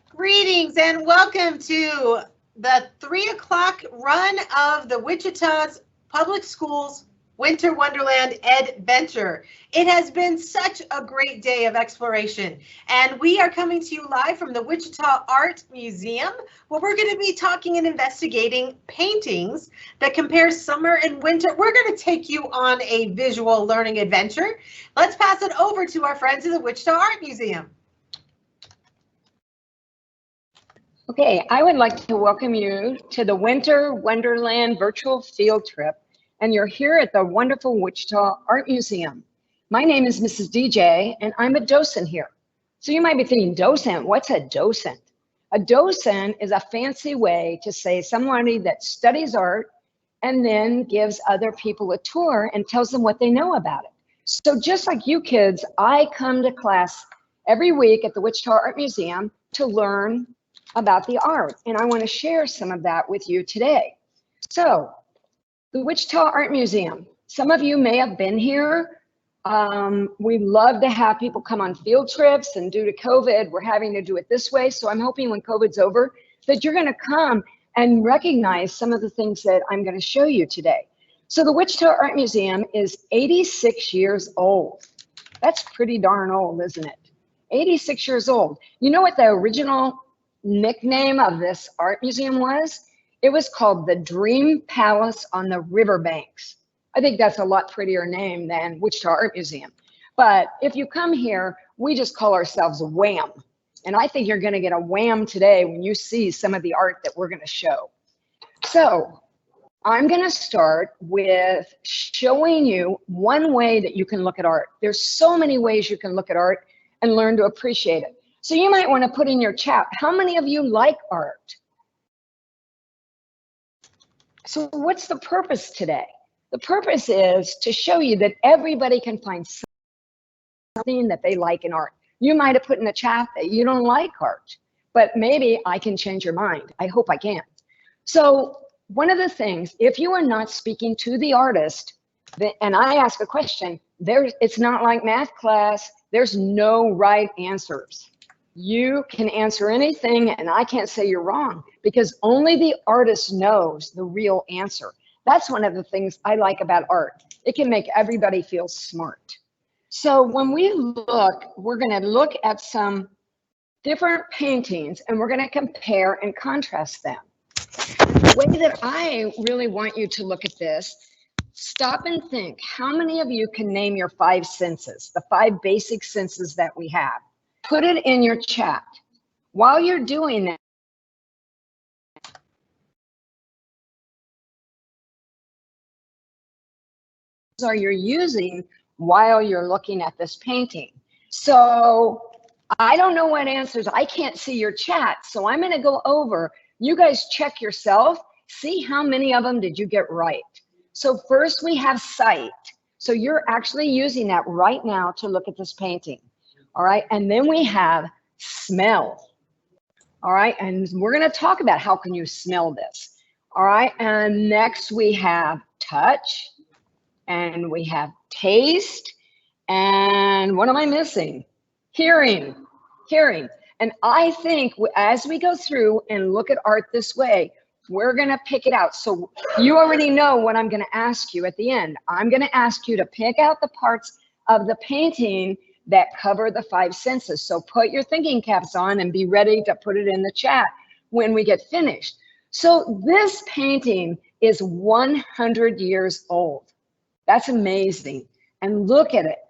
Greetings and welcome to the 3 o'clock run of the Wichita's Public Schools Winter Wonderland Adventure. It has been such a great day of exploration, and we are coming to you live from the Wichita Art Museum, where we're going to be talking and investigating paintings that compare summer and winter. We're going to take you on a visual learning adventure. Let's pass it over to our friends at the Wichita Art Museum. Okay, I would like to welcome you to the Winter Wonderland virtual field trip, and you're here at the wonderful Wichita Art Museum. My name is Mrs. DJ, and I'm a docent here. So you might be thinking, docent, what's a docent? A docent is a fancy way to say somebody that studies art and then gives other people a tour and tells them what they know about it. So just like you kids, I come to class every week at the Wichita Art Museum to learn about the art, and I want to share some of that with you today. So, the Wichita Art Museum. Some of you may have been here. We love to have people come on field trips, and due to COVID, we're having to do it this way. So I'm hoping when COVID's over that you're going to come and recognize some of the things that I'm going to show you today. So the Wichita Art Museum is 86 years old. That's pretty darn old, isn't it? 86 years old. You know what the original nickname of this art museum was? It was called the Dream Palace on the Riverbanks. I think that's a lot prettier name than Wichita Art Museum. But if you come here, we just call ourselves WAM. And I think you're going to get a wham today when you see some of the art that we're going to show. So I'm going to start with showing you one way that you can look at art. There's so many ways you can look at art and learn to appreciate it. So you might want to put in your chat, how many of you like art? So what's the purpose today? The purpose is to show you that everybody can find something that they like in art. You might have put in the chat that you don't like art, but maybe I can change your mind. I hope I can. So one of the things, if you are not speaking to the artist, and I ask a question, it's not like math class. There's no right answers. You can answer anything, and I can't say you're wrong, because only the artist knows the real answer. That's one of the things I like about art. It can make everybody feel smart. So when we look, we're going to look at some different paintings, and we're going to compare and contrast them. The way that I really want you to look at this, stop and think, how many of you can name your 5 senses, the 5 basic senses that we have? Put it in your chat. While you're doing that, are you're using while you're looking at this painting. So I don't know what answers. I can't see your chat, so I'm going to go over. You guys check yourself. See how many of them did you get right. So first we have sight. So you're actually using that right now to look at this painting. All right, and then we have smell. All right, and we're going to talk about how can you smell this. All right, and next we have touch, and we have taste, and what am I missing? Hearing. And I think as we go through and look at art this way, we're going to pick it out. So you already know what I'm going to ask you at the end. I'm going to ask you to pick out the parts of the painting that cover the 5 senses. So put your thinking caps on and be ready to put it in the chat when we get finished. So this painting is 100 years old. That's amazing. And look at it.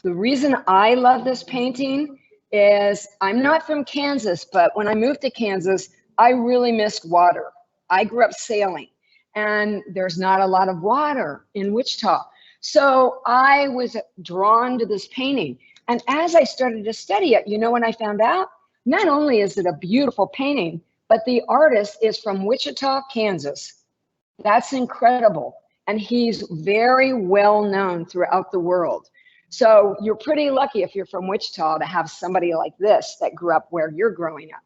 The reason I love this painting is I'm not from Kansas, but when I moved to Kansas, I really missed water. I grew up sailing, and there's not a lot of water in Wichita. So I was drawn to this painting. And as I started to study it, you know what I found out? Not only is it a beautiful painting, but the artist is from Wichita, Kansas. That's incredible. And he's very well known throughout the world. So you're pretty lucky if you're from Wichita to have somebody like this that grew up where you're growing up.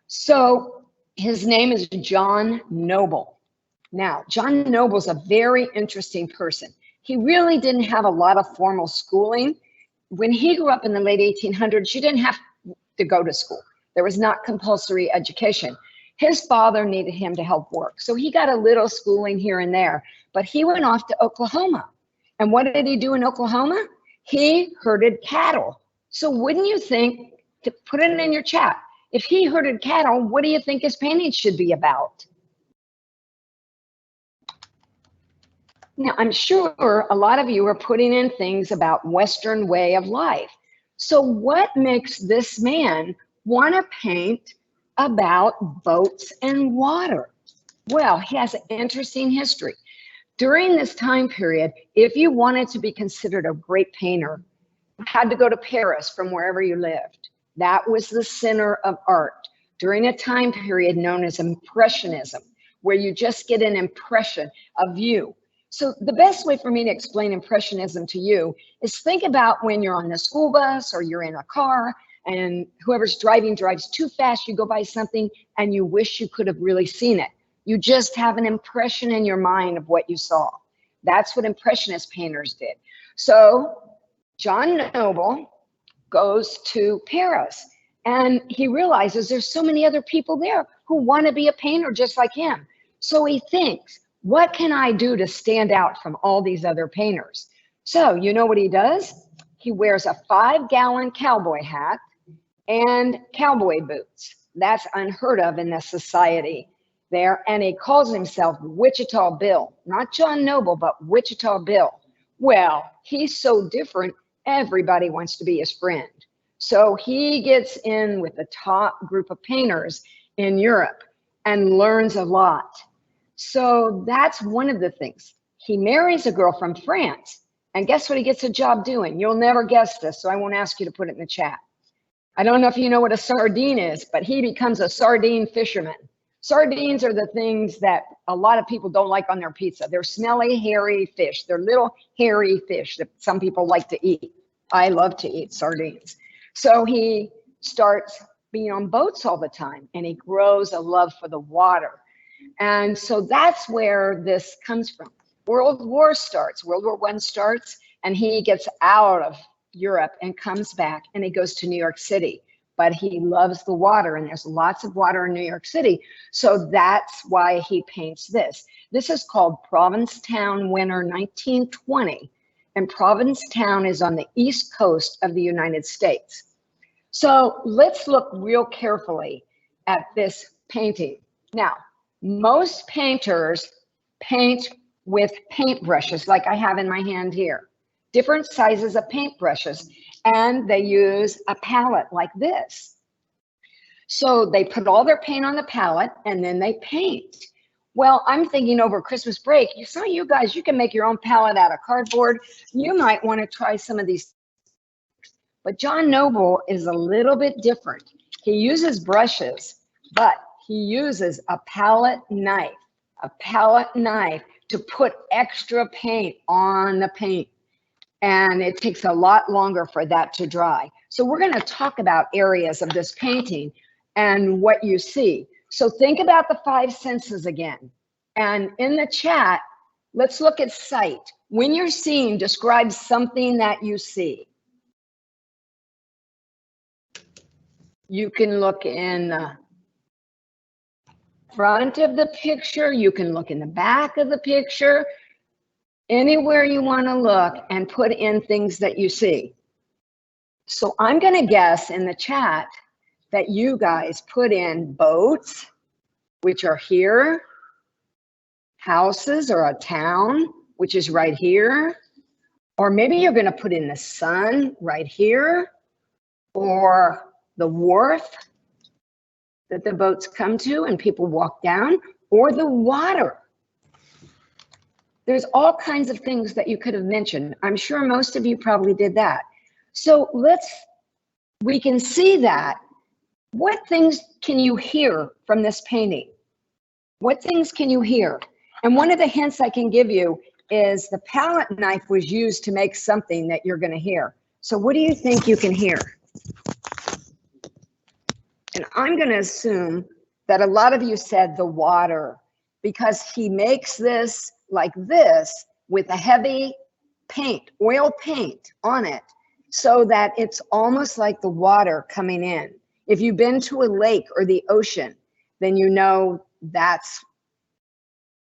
So his name is John Noble. Now, John Noble's a very interesting person. He really didn't have a lot of formal schooling. When he grew up in the late 1800s, you didn't have to go to school. There was not compulsory education. His father needed him to help work. So he got a little schooling here and there, but he went off to Oklahoma. And what did he do in Oklahoma? He herded cattle. So wouldn't you think, to put it in your chat, if he herded cattle, what do you think his painting should be about? Now, I'm sure a lot of you are putting in things about Western way of life. So what makes this man want to paint about boats and water? Well, he has an interesting history. During this time period, if you wanted to be considered a great painter, you had to go to Paris from wherever you lived. That was the center of art during a time period known as Impressionism, where you just get an impression of you. So the best way for me to explain Impressionism to you is think about when you're on the school bus or you're in a car and whoever's driving drives too fast, you go by something and you wish you could have really seen it. You just have an impression in your mind of what you saw. That's what Impressionist painters did. So John Noble goes to Paris and he realizes there's so many other people there who want to be a painter just like him. So he thinks, what can I do to stand out from all these other painters? So you know what he does? He wears a 5-gallon cowboy hat and cowboy boots. That's unheard of in this society there. And he calls himself Wichita Bill, not John Noble, but Wichita Bill. Well, he's so different, everybody wants to be his friend. So he gets in with the top group of painters in Europe and learns a lot. So that's one of the things. He marries a girl from France, and guess what he gets a job doing? You'll never guess this, so I won't ask you to put it in the chat. I don't know if you know what a sardine is, but he becomes a sardine fisherman. Sardines are the things that a lot of people don't like on their pizza. They're smelly, hairy fish. They're little hairy fish that some people like to eat. I love to eat sardines. So he starts being on boats all the time, and he grows a love for the water. And so that's where this comes from. World War starts, World War I starts, and he gets out of Europe and comes back and he goes to New York City. But he loves the water and there's lots of water in New York City. So that's why he paints this. This is called Provincetown Winter 1920. And Provincetown is on the east coast of the United States. So let's look real carefully at this painting. Now, most painters paint with paintbrushes like I have in my hand here, different sizes of paintbrushes, and they use a palette like this. So they put all their paint on the palette and then they paint. Well, I'm thinking over Christmas break, some of you guys, you can make your own palette out of cardboard. You might want to try some of these. But John Noble is a little bit different. He uses brushes, but he uses a palette knife to put extra paint on the paint. And it takes a lot longer for that to dry. So we're going to talk about areas of this painting and what you see. So think about the 5 senses again. And in the chat, let's look at sight. When you're seeing, describe something that you see. You can look in the front of the picture. You can look in the back of the picture. Anywhere you want to look and put in things that you see. So I'm going to guess in the chat that you guys put in boats, which are here, houses or a town, which is right here, or maybe you're going to put in the sun right here, or the wharf that the boats come to and people walk down, or the water. There's all kinds of things that you could have mentioned. I'm sure most of you probably did that. So we can see that. What things can you hear from this painting? What things can you hear? And one of the hints I can give you is the palette knife was used to make something that you're going to hear. So what do you think you can hear? And I'm going to assume that a lot of you said the water, because he makes this like this with a heavy paint, oil paint on it, so that it's almost like the water coming in. If you've been to a lake or the ocean, then you know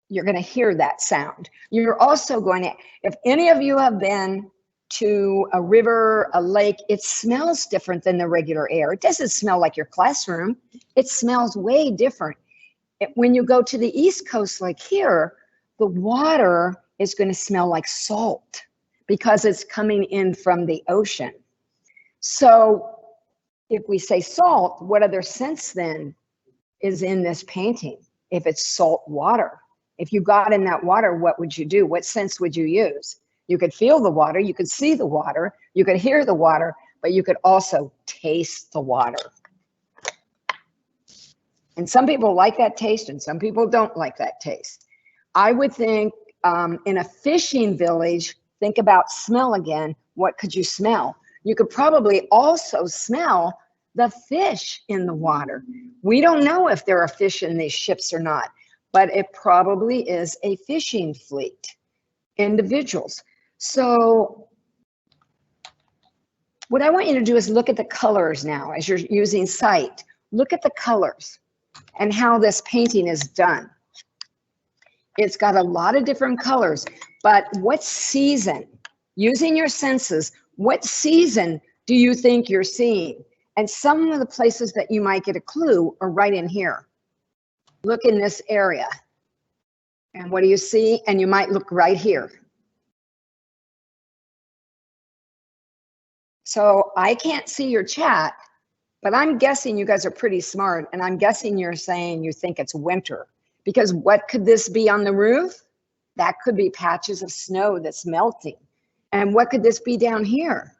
you're going to hear that sound. You're also going to, if any of you have been to a river, a lake, it smells different than the regular air. It doesn't smell like your classroom. It smells way different. When you go to the East Coast, like here, the water is going to smell like salt because it's coming in from the ocean. So if we say salt, what other sense then is in this painting? If it's salt water, if you got in that water, what would you do? What sense would you use? You could feel the water, you could see the water, you could hear the water, but you could also taste the water. And some people like that taste and some people don't like that taste. I would think in a fishing village, think about smell again. What could you smell? You could probably also smell the fish in the water. We don't know if there are fish in these ships or not, but it probably is a fishing fleet, individuals. So what I want you to do is look at the colors now as you're using sight. Look at the colors and how this painting is done. It's got a lot of different colors, but what season, using your senses, what season do you think you're seeing? And some of the places that you might get a clue are right in here. Look in this area. And what do you see? And you might look right here. So I can't see your chat, but I'm guessing you guys are pretty smart, and I'm guessing you're saying you think it's winter. Because what could this be on the roof? That could be patches of snow that's melting. And what could this be down here?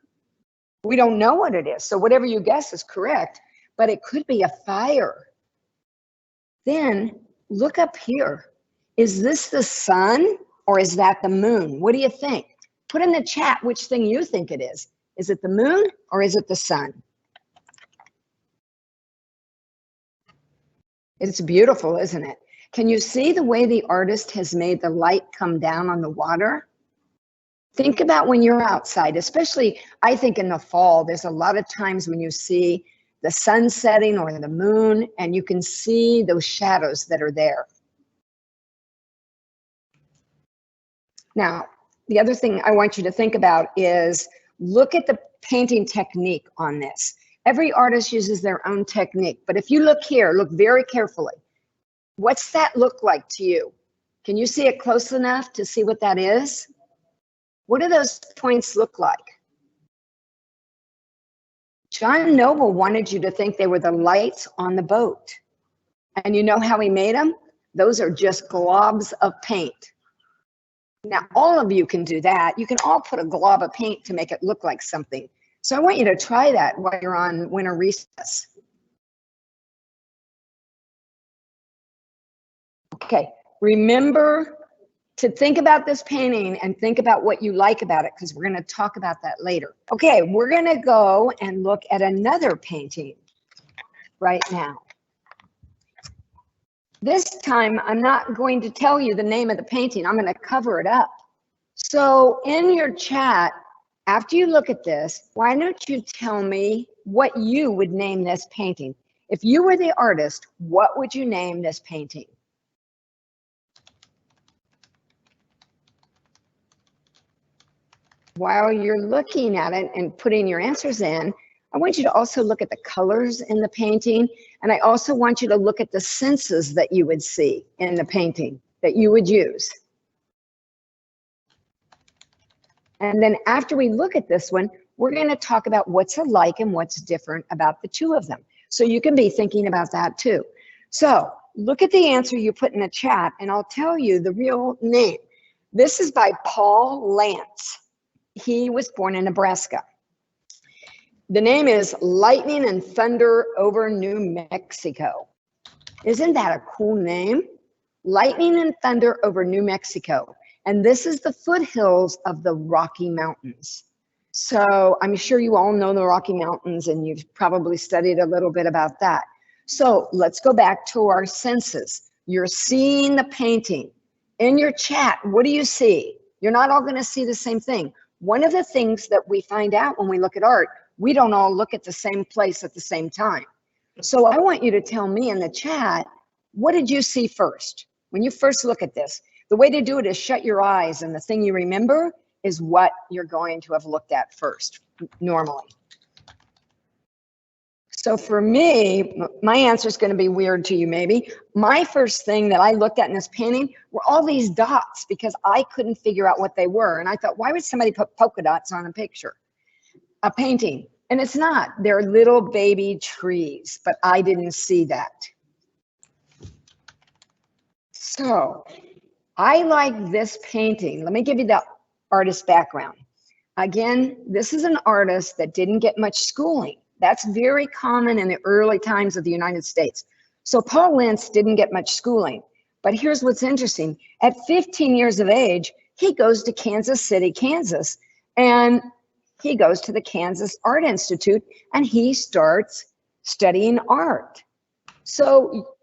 We don't know what it is. So whatever you guess is correct, but it could be a fire. Then look up here. Is this the sun or is that the moon? What do you think? Put in the chat which thing you think it is. Is it the moon or is it the sun? It's beautiful, isn't it? Can you see the way the artist has made the light come down on the water? Think about when you're outside, especially I think in the fall, there's a lot of times when you see the sun setting or the moon and you can see those shadows that are there. Now, the other thing I want you to think about is look at the painting technique on this. Every artist uses their own technique, but if you look here, look very carefully. What's that look like to you? Can you see it close enough to see what that is? What do those points look like? John Noble wanted you to think they were the lights on the boat. And you know how he made them? Those are just globs of paint. Now, all of you can do that. You can all put a glob of paint to make it look like something. So I want you to try that while you're on winter recess. Okay, remember to think about this painting and think about what you like about it, because we're going to talk about that later. Okay, we're going to go and look at another painting right now. This time, I'm not going to tell you the name of the painting. I'm going to cover it up. So in your chat, after you look at this, why don't you tell me what you would name this painting? If you were the artist, what would you name this painting? While you're looking at it and putting your answers in, I want you to also look at the colors in the painting. And I also want you to look at the senses that you would see in the painting that you would use. And then after we look at this one, we're going to talk about what's alike and what's different about the two of them. So you can be thinking about that too. So look at the answer you put in the chat and I'll tell you the real name. This is by Paul Lantz. He was born in Nebraska. The name is Lightning and Thunder over New Mexico. Isn't that a cool name? Lightning and Thunder over New Mexico. And this is the foothills of the Rocky Mountains. So I'm sure you all know the Rocky Mountains and you've probably studied a little bit about that. So let's go back to our senses. You're seeing the painting. In your chat, what do you see? You're not all going to see the same thing. One of the things that we find out when we look at art, we don't all look at the same place at the same time. So I want you to tell me in the chat, what did you see first? When you first look at this, the way to do it is shut your eyes, and the thing you remember is what you're going to have looked at first, normally. So for me, my answer is going to be weird to you maybe. My first thing that I looked at in this painting were all these dots because I couldn't figure out what they were. And I thought, why would somebody put polka dots on a painting? And it's not, they're little baby trees, but I didn't see that. So I like this painting. Let me give you the artist background. Again, this is an artist that didn't get much schooling. That's very common in the early times of the United States. So Paul Lantz didn't get much schooling. But here's what's interesting. At 15 years of age, he goes to Kansas City, Kansas, and he goes to the Kansas Art Institute, and he starts studying art. So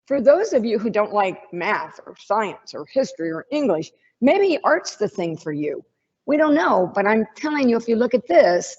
for those of you who don't like math or science or history or English, maybe art's the thing for you. We don't know, but I'm telling you, if you look at this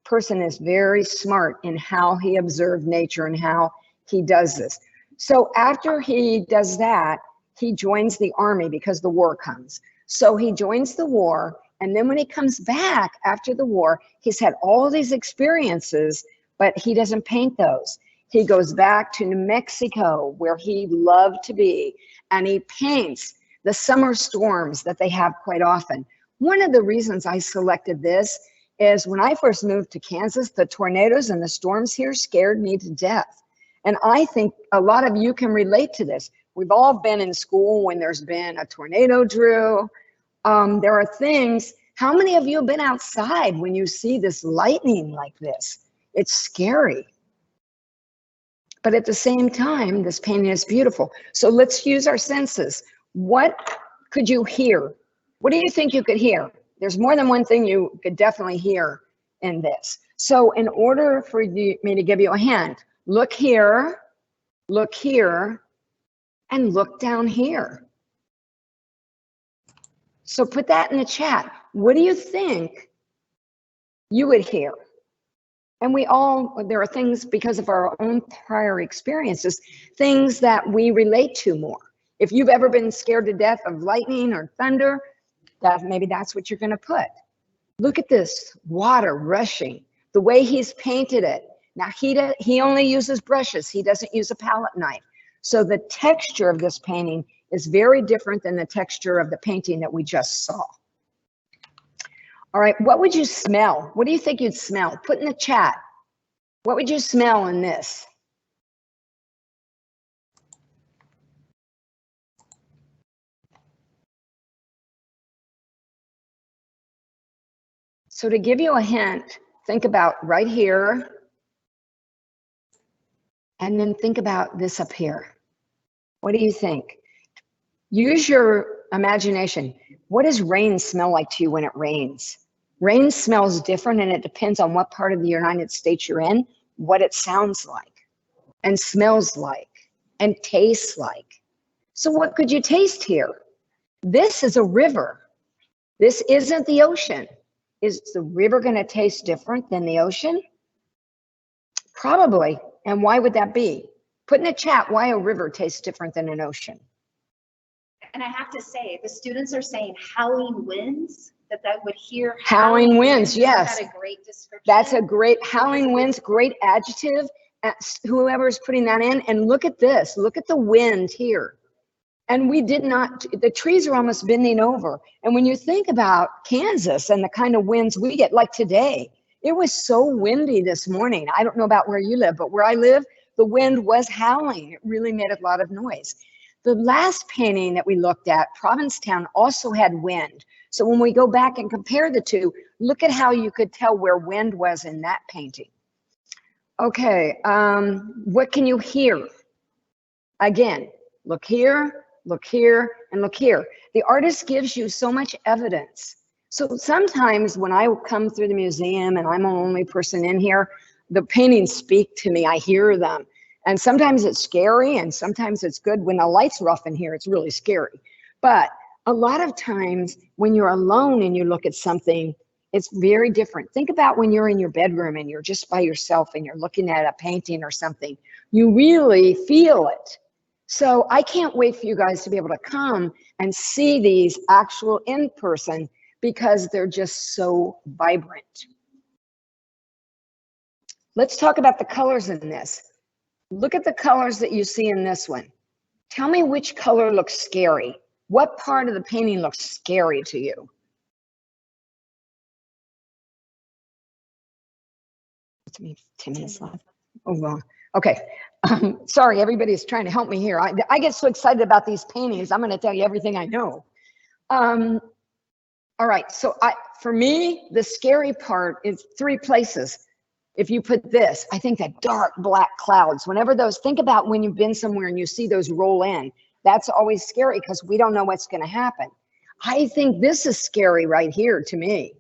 person is very smart in how he observed nature and how he does this. So after he does that, he joins the army because the war comes. So he joins the war, and then when he comes back after the war, he's had all these experiences, but he doesn't paint those. He goes back to New Mexico, where he loved to be, and he paints the summer storms that they have quite often. One of the reasons I selected this is when I first moved to Kansas, the tornadoes and the storms here scared me to death. And I think a lot of you can relate to this. We've all been in school when there's been a tornado drill. There are things, how many of you have been outside when you see this lightning like this? It's scary. But at the same time, this painting is beautiful. So let's use our senses. What could you hear? What do you think you could hear? There's more than one thing you could definitely hear in this. So in order for me to give you a hint, look here, and look down here. So put that in the chat. What do you think you would hear? And there are things because of our own prior experiences, things that we relate to more. If you've ever been scared to death of lightning or thunder, maybe that's what you're going to put. Look at this water rushing, the way he's painted it. Now he only uses brushes. He doesn't use a palette knife. So the texture of this painting is very different than the texture of the painting that we just saw. All right, what would you smell? What do you think you'd smell? Put in the chat. What would you smell in this? So to give you a hint, think about right here, and then think about this up here. What do you think? Use your imagination. What does rain smell like to you when it rains? Rain smells different, and it depends on what part of the United States you're in, what it sounds like, and smells like, and tastes like. So what could you taste here? This is a river. This isn't the ocean. Is the river going to taste different than the ocean? Probably. And why would that be? Put in the chat why a river tastes different than an ocean. And I have to say, the students are saying howling winds, that would hear howling winds, yes. Is that a great description? That's a great, howling winds, great adjective. Whoever's putting that in, and look at this. Look at the wind here. And we did not, the trees are almost bending over. And when you think about Kansas and the kind of winds we get, like today, it was so windy this morning. I don't know about where you live, but where I live, the wind was howling. It really made a lot of noise. The last painting that we looked at, Provincetown, also had wind. So when we go back and compare the two, look at how you could tell where wind was in that painting. Okay, what can you hear? Again, look here, and look here. The artist gives you so much evidence. So sometimes when I come through the museum and I'm the only person in here, the paintings speak to me, I hear them. And sometimes it's scary and sometimes it's good. When the lights are off in here, it's really scary. But a lot of times when you're alone and you look at something, It's very different. Think about when you're in your bedroom and you're just by yourself and you're looking at a painting or something. You really feel it. So I can't wait for you guys to be able to come and see these actual in person because they're just so vibrant. Let's talk about the colors in this. Look at the colors that you see in this one. Tell me which color looks scary. What part of the painting looks scary to you? It's me, 10 minutes left. Oh, well, okay. Sorry, everybody's trying to help me here. I get so excited about these paintings. I'm going to tell you everything I know. All right, so for me, the scary part is 3 places. If you put this, I think that dark black clouds, whenever those, think about when you've been somewhere and you see those roll in, that's always scary because we don't know what's going to happen. I think this is scary right here to me.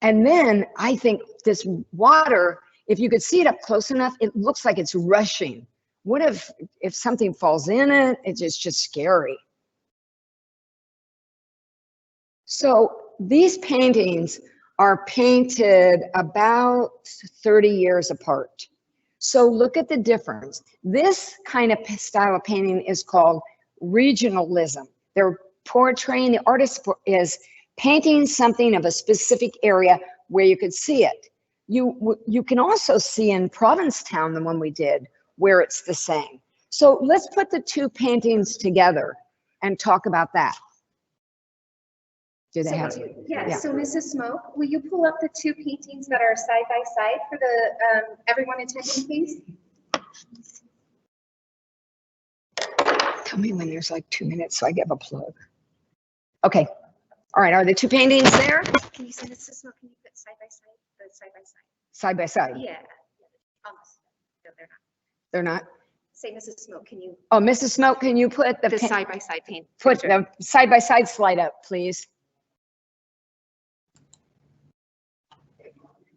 And then I think this water, if you could see it up close enough, it looks like it's rushing. What if something falls in it? It's just scary. So these paintings are painted about 30 years apart. So look at the difference. This kind of style of painting is called regionalism. They're portraying, the artist is painting something of a specific area where you could see it. You can also see in Provincetown, the one we did, where it's the same. So let's put the 2 paintings together and talk about that. Do they have? Yeah, so Mrs. Smoke, will you pull up the 2 paintings that are side by side for the everyone attending, please? Tell me when there's like 2 minutes so I give a plug. Okay. All right. Are the 2 paintings there? Can you send Mrs. Smoke? Can you put side by side? The side by side. Side by side. Yeah. Almost. No, they're not. They're not. Say, Mrs. Smoke, can you? Oh, Mrs. Smoke, can you put the side by side paint? Put the side by side slide up, please.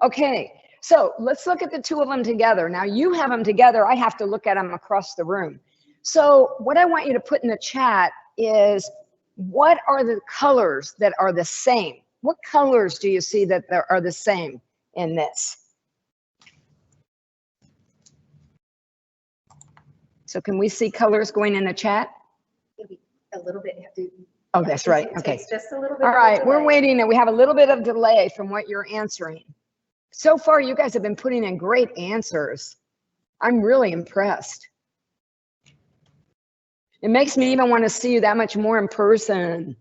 Okay, so let's look at the 2 of them together. Now you have them together. I have to look at them across the room. So what I want you to put in the chat is, what are the colors that are the same? What colors do you see that are the same in this? So can we see colors going in the chat? Maybe a little bit. Have to, oh, that's right. Okay. Just a little bit. All right, we're waiting and we have a little bit of delay from what you're answering. So far, you guys have been putting in great answers. I'm really impressed. It makes me even want to see you that much more in person.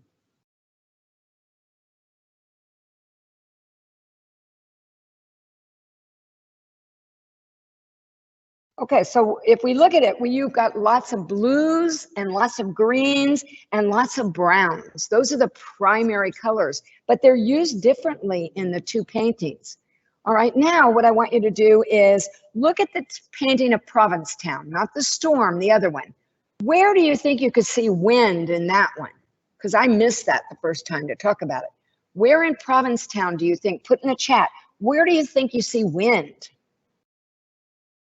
Okay, so if we look at it, you've got lots of blues and lots of greens and lots of browns. Those are the primary colors, but they're used differently in the 2 paintings. All right, now what I want you to do is look at the painting of Provincetown, not the storm, the other one. Where do you think you could see wind in that one? Because I missed that the first time to talk about it. Where in Provincetown do you think, put in the chat, where do you think you see wind?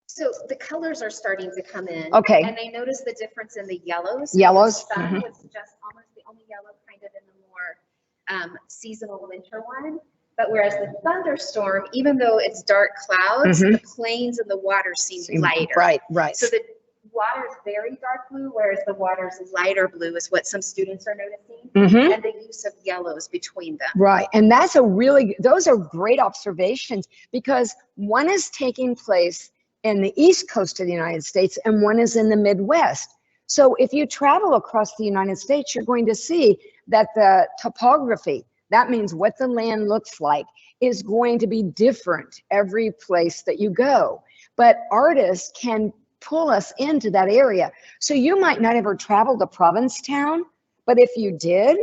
So the colors are starting to come in. Okay. And I noticed the difference in the yellows. Yellows. The sun was just almost the only yellow kind of in the more seasonal winter one. But whereas the thunderstorm, even though it's dark clouds, the plains and the water seem lighter. Right, right. So the water is very dark blue, whereas the water's lighter blue is what some students are noticing, and the use of yellows between them. Right, and that's those are great observations, because one is taking place in the East Coast of the United States and one is in the Midwest. So if you travel across the United States, you're going to see that the topography, that means what the land looks like, is going to be different every place that you go. But artists can pull us into that area. So you might not ever travel to Provincetown, but if you did,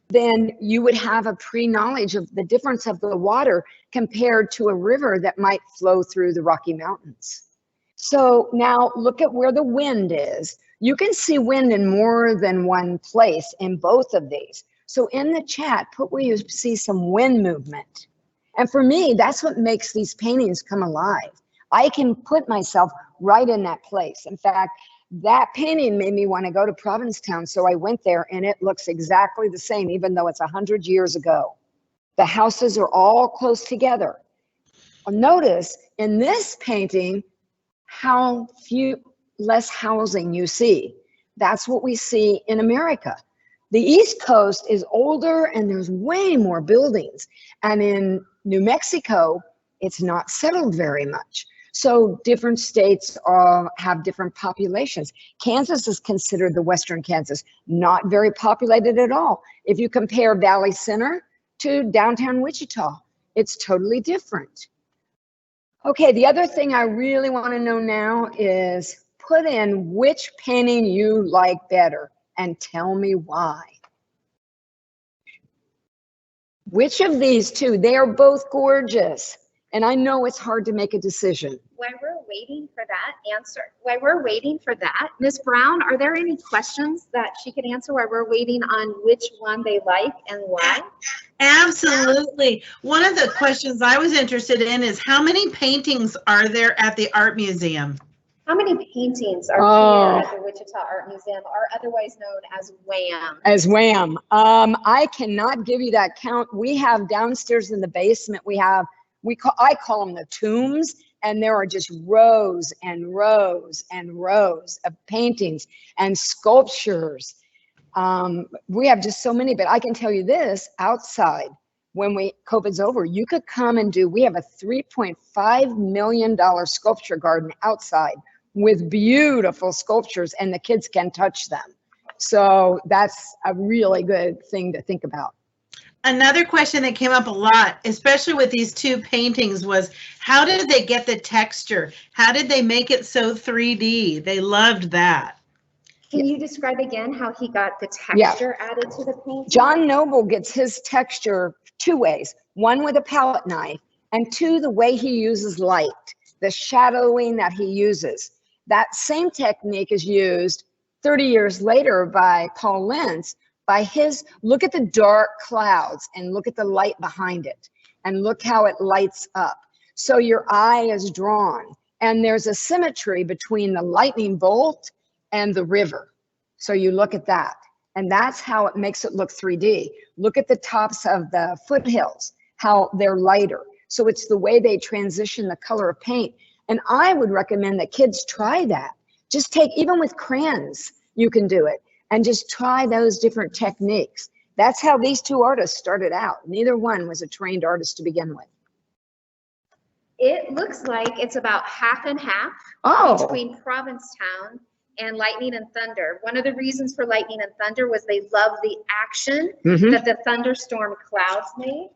then you would have a pre-knowledge of the difference of the water compared to a river that might flow through the Rocky Mountains. So now look at where the wind is. You can see wind in more than one place in both of these. So in the chat, put where you see some wind movement. And for me, that's what makes these paintings come alive. I can put myself right in that place. In fact, that painting made me want to go to Provincetown. So I went there and it looks exactly the same, even though it's 100 years ago. The houses are all close together. Notice in this painting how few less housing you see. That's what we see in America. The East Coast is older and there's way more buildings. And in New Mexico, it's not settled very much. So different states have different populations. Kansas is considered the Western Kansas, not very populated at all. If you compare Valley Center to downtown Wichita, it's totally different. Okay, the other thing I really want to know now is put in which painting you like better and tell me why. Which of these two? They are both gorgeous. And I know it's hard to make a decision. While we're waiting for that answer, while we're waiting for that, Ms. Brown, are there any questions that she can answer while we're waiting on which one they like and why? Absolutely. One of the questions I was interested in is how many paintings are there at the art museum? How many paintings are here at the Wichita Art Museum, or otherwise known as WAM? As WAM. I cannot give you that count. We have downstairs in the basement, I call them the tombs, and there are just rows and rows and rows of paintings and sculptures. We have just so many, but I can tell you this, outside, when COVID's over, you could come and we have a $3.5 million sculpture garden outside with beautiful sculptures, and the kids can touch them. So that's a really good thing to think about. Another question that came up a lot, especially with these two paintings, was how did they get the texture? How did they make it so 3D? They loved that. Can you describe again how he got the texture added to the painting? John Noble gets his texture two ways. One with a palette knife, and two, the way he uses light, the shadowing that he uses. That same technique is used 30 years later by Paul Lantz. Look at the dark clouds and look at the light behind it and look how it lights up. So your eye is drawn, and there's a symmetry between the lightning bolt and the river. So you look at that, and that's how it makes it look 3D. Look at the tops of the foothills, how they're lighter. So it's the way they transition the color of paint. And I would recommend that kids try that. Just even with crayons, you can do it. And just try those different techniques. That's how these two artists started out. Neither one was a trained artist to begin with. It looks like it's about half and half between Provincetown and Lightning and Thunder. One of the reasons for Lightning and Thunder was they love the action that the thunderstorm clouds made.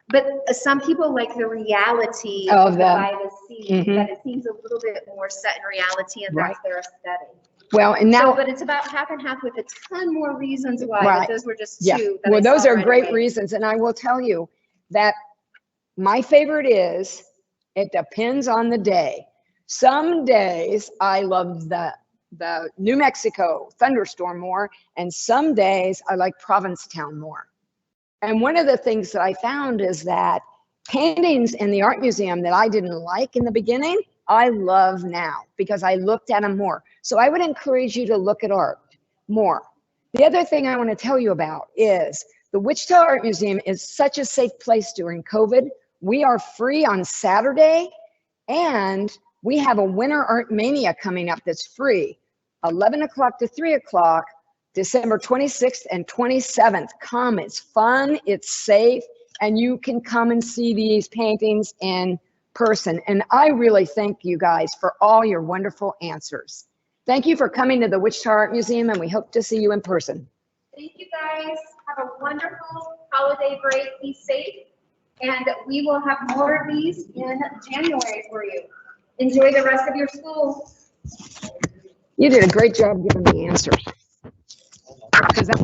But some people like the reality of by the sea, that it seems a little bit more set in reality, and that's their aesthetic. Well, and now, but it's about half and half with a ton more reasons why, but those were just two. Well, those are great reasons. And I will tell you that my favorite is, it depends on the day. Some days I love the New Mexico thunderstorm more, and some days I like Provincetown more. And one of the things that I found is that paintings in the art museum that I didn't like in the beginning, I love now because I looked at them more. So I would encourage you to look at art more. The other thing I want to tell you about is the Wichita Art Museum is such a safe place during COVID. We are free on Saturday, and we have a Winter Art Mania coming up that's free, 11 o'clock to 3 o'clock, December 26th and 27th. Come, it's fun, it's safe, and you can come and see these paintings in person. And I really thank you guys for all your wonderful answers. Thank you for coming to the Wichita Art Museum, and we hope to see you in person. Thank you guys. Have a wonderful holiday break. Be safe. And we will have more of these in January for you. Enjoy the rest of your school. You did a great job giving me answers. 'Cause that's